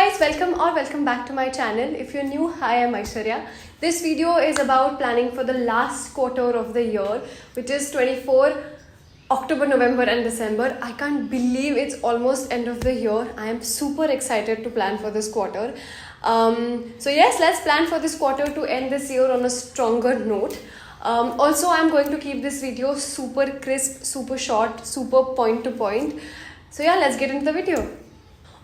guys, welcome back to my channel. If you're new, hi, I'm Aishwarya. This video is about planning for the last quarter of the year, which is 24 October, November and December. I can't believe it's almost end of the year. I am super excited to plan for this quarter. So yes, let's plan for this quarter to end this year on a stronger note. Also, I'm going to keep this video super crisp, super short, super point to point. So yeah, let's get into the video.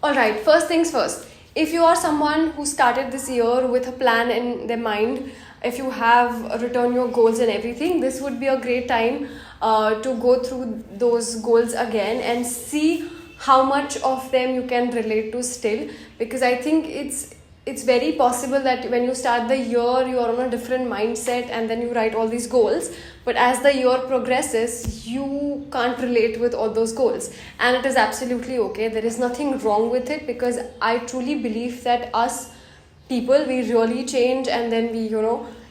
Alright, first things first. If you are someone who started this year with a plan in their mind, if you have written your goals and everything, this would be a great time to go through those goals again and see how much of them you can relate to still, because I think it's very possible that when you start the year you are on a different mindset and then you write all these goals, but as the year progresses you can't relate with all those goals, and it is absolutely okay. There is nothing wrong with it, because I truly believe that us people, we really change and then we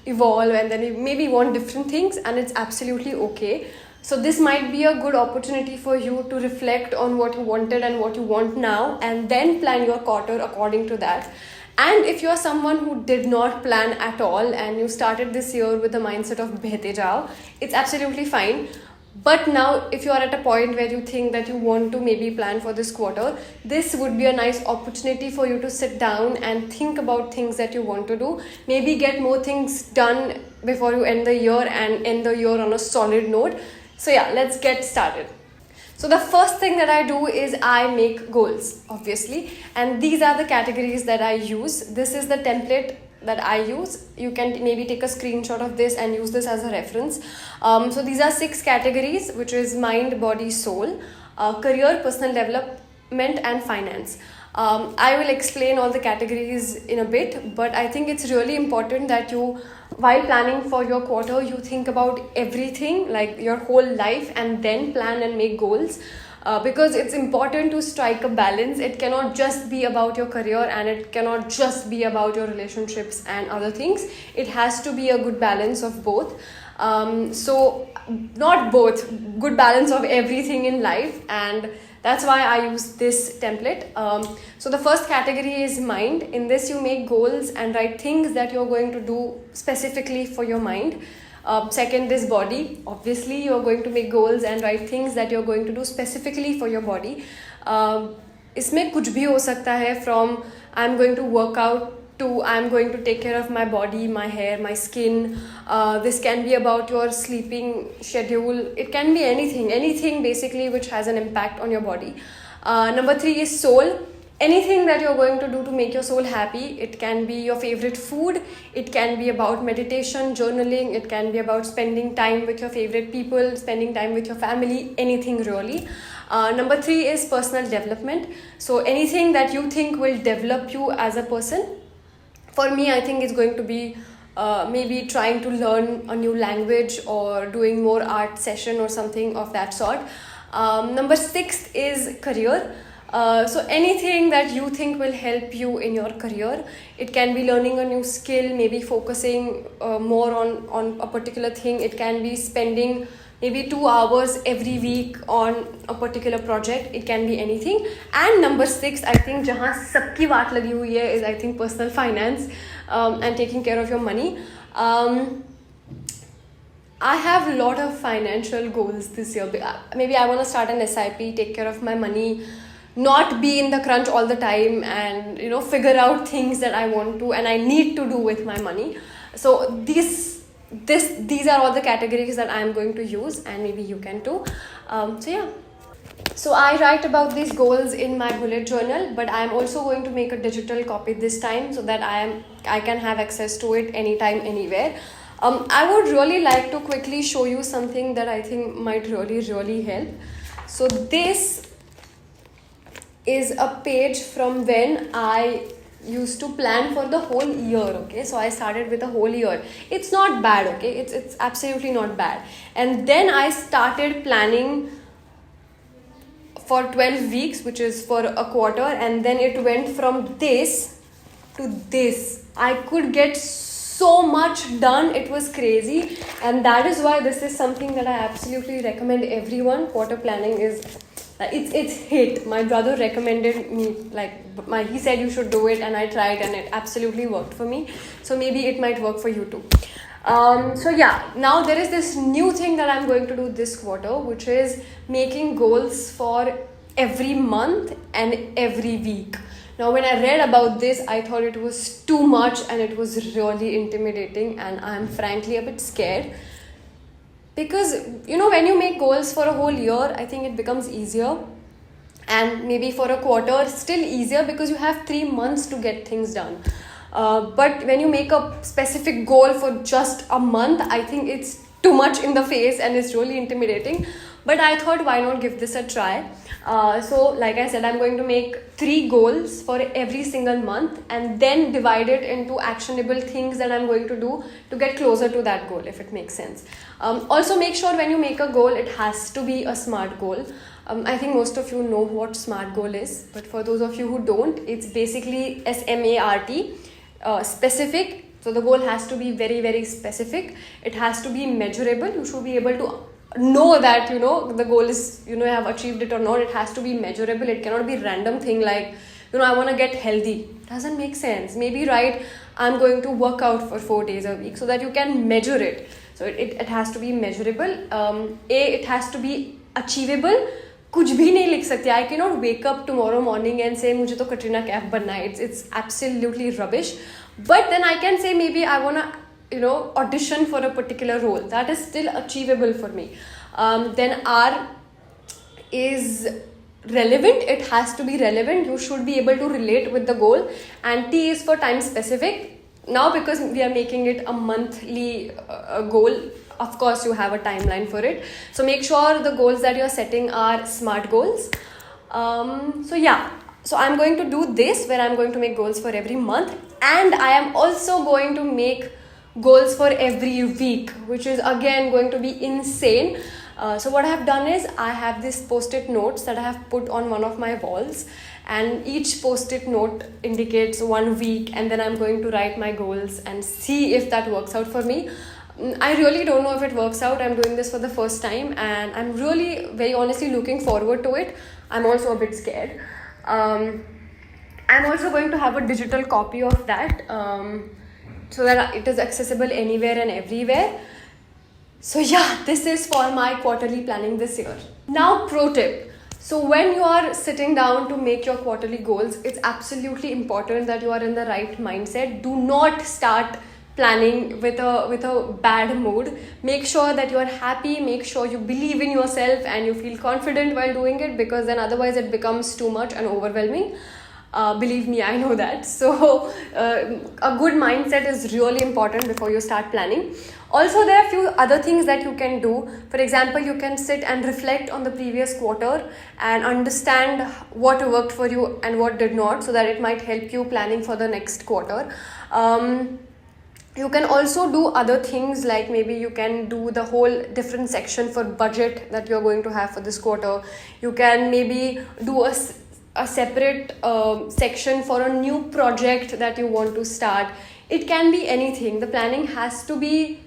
evolve and then we maybe want different things, and it's absolutely okay. So this might be a good opportunity for you to reflect on what you wanted and what you want now, and then plan your quarter according to that. And if you are someone who did not plan at all and you started this year with the mindset of behte jao, it's absolutely fine. But now if you are at a point where you think that you want to maybe plan for this quarter, this would be a nice opportunity for you to sit down and think about things that you want to do. Maybe get more things done before you end the year and end the year on a solid note. So yeah, let's get started. So the first thing that I do is I make goals, obviously, and these are the categories that I use. This is the template that I use. You can maybe take a screenshot of this and use this as a reference. So these are 6 categories, which is mind, body, soul, career, personal development and finance. I will explain all the categories in a bit, but I think it's really important that you, while planning for your quarter, you think about everything, like your whole life, and then plan and make goals, because it's important to strike a balance. It cannot just be about your career and it cannot just be about your relationships and other things. It has to be a good balance of both. So not both, good balance of everything in life, and that's why I use this template. So the first category is mind. In this you make goals and write things that you're going to do specifically for your mind. Second is body. Obviously you're going to make goals and write things that you're going to do specifically for your body. इसमें कुछ भी हो सकता है, from I'm going to work out to I'm going to take care of my body, my hair, my skin. This can be about your sleeping schedule. It can be anything basically which has an impact on your body. Number 3 is soul. Anything that you're going to do to make your soul happy. It can be your favorite food. It can be about meditation, journaling. It can be about spending time with your favorite people, spending time with your family, anything really. Number 3 is personal development. So anything that you think will develop you as a person. For me, I think it's going to be maybe trying to learn a new language or doing more art session or something of that sort. Number 6 is career. So anything that you think will help you in your career. It can be learning a new skill, maybe focusing more on a particular thing. It can be spending maybe 2 hours every week on a particular project. It can be anything. And number 6, I think जहाँ सबकी बात लगी हुई है, is I think personal finance and taking care of your money. I have a lot of financial goals this year. Maybe I want to start an SIP, take care of my money, not be in the crunch all the time, and figure out things that I want to and I need to do with my money. So these are all the categories that I'm going to use, and maybe you can too. So yeah. So I write about these goals in my bullet journal, but I'm also going to make a digital copy this time so that I can have access to it anytime, anywhere. I would really like to quickly show you something that I think might really help. So this is a page from when I used to plan for the whole year. Okay, so I started with the whole year. It's not bad, okay, it's absolutely not bad. And then I started planning for 12 weeks, which is for a quarter, and then it went from this to this. I could get so much done, it was crazy, and that is why this is something that I absolutely recommend everyone. Quarter planning is Like it's hit. My brother recommended me, like he said you should do it, and I tried and it absolutely worked for me. So maybe it might work for you too. So yeah, now there is this new thing that I'm going to do this quarter, which is making goals for every month and every week. Now when I read about this, I thought it was too much and it was really intimidating, and I'm frankly a bit scared. Because, when you make goals for a whole year, I think it becomes easier. And maybe for a quarter, still easier because you have 3 months to get things done. But when you make a specific goal for just a month, I think it's too much in the face and it's really intimidating. But I thought, why not give this a try? So like I said, I'm going to make 3 goals for every single month and then divide it into actionable things that I'm going to do to get closer to that goal, if it makes sense. Also make sure when you make a goal, it has to be a SMART goal. I think most of you know what SMART goal is, but for those of you who don't, it's basically SMART, specific. So the goal has to be very, very specific. It has to be measurable. You should be able to know that the goal is you have achieved it or not. It has to be measurable. It cannot be random thing like I want to get healthy. Doesn't make sense. Maybe I'm going to work out for 4 days a week, so that you can measure it. So it has to be measurable. It has to be achievable. कुछ भी नहीं लिख सकते. I cannot wake up tomorrow morning and say मुझे तो कटरीना कैफ बनना है. It's absolutely rubbish. But then I can say maybe I wanna audition for a particular role. That is still achievable for me. Then R is relevant. It has to be relevant. You should be able to relate with the goal. And T is for time specific. Now because we are making it a monthly goal, of course you have a timeline for it. So make sure the goals that you're setting are SMART goals. So I'm going to do this, where I'm going to make goals for every month, and I am also going to make goals for every week, which is again going to be insane. So what I have done is I have these post-it notes that I have put on one of my walls, and each post-it note indicates 1 week, and then I'm going to write my goals and see if that works out for me. I really don't know if it works out. I'm doing this for the first time and I'm really very honestly looking forward to it. I'm also a bit scared. I'm also going to have a digital copy of that so that it is accessible anywhere and everywhere. So yeah, this is for my quarterly planning this year. Now pro tip. So when you are sitting down to make your quarterly goals, it's absolutely important that you are in the right mindset. Do not start planning with a bad mood. Make sure that you are happy, make sure you believe in yourself and you feel confident while doing it, because then otherwise it becomes too much and overwhelming. Believe me, I know that. So a good mindset is really important before you start planning. Also, there are a few other things that you can do. For example, you can sit and reflect on the previous quarter and understand what worked for you and what did not, so that it might help you planning for the next quarter. You can also do other things, like maybe you can do the whole different section for budget that you're going to have for this quarter. You can maybe do a separate section for a new project that you want to start. It can be anything. The planning has to be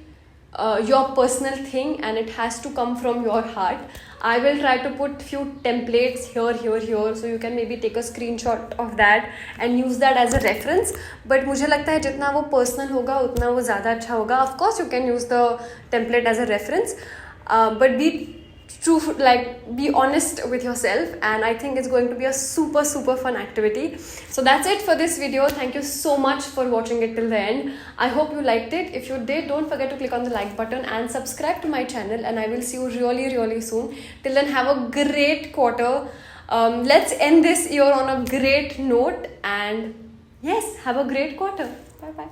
your personal thing and it has to come from your heart. I will try to put few templates here, so you can maybe take a screenshot of that and use that as a reference. But मुझे लगता है जितना वो personal होगा उतना वो ज़्यादा अच्छा होगा. Of course you can use the template as a reference, but be true, be honest with yourself, and I think it's going to be a super fun activity. So that's it for this video. Thank you so much for watching it till the end. I hope you liked it. If you did, don't forget to click on the like button and subscribe to my channel, and I will see you really soon. Till then, have a great quarter. Let's end this year on a great note, and yes, have a great quarter. Bye.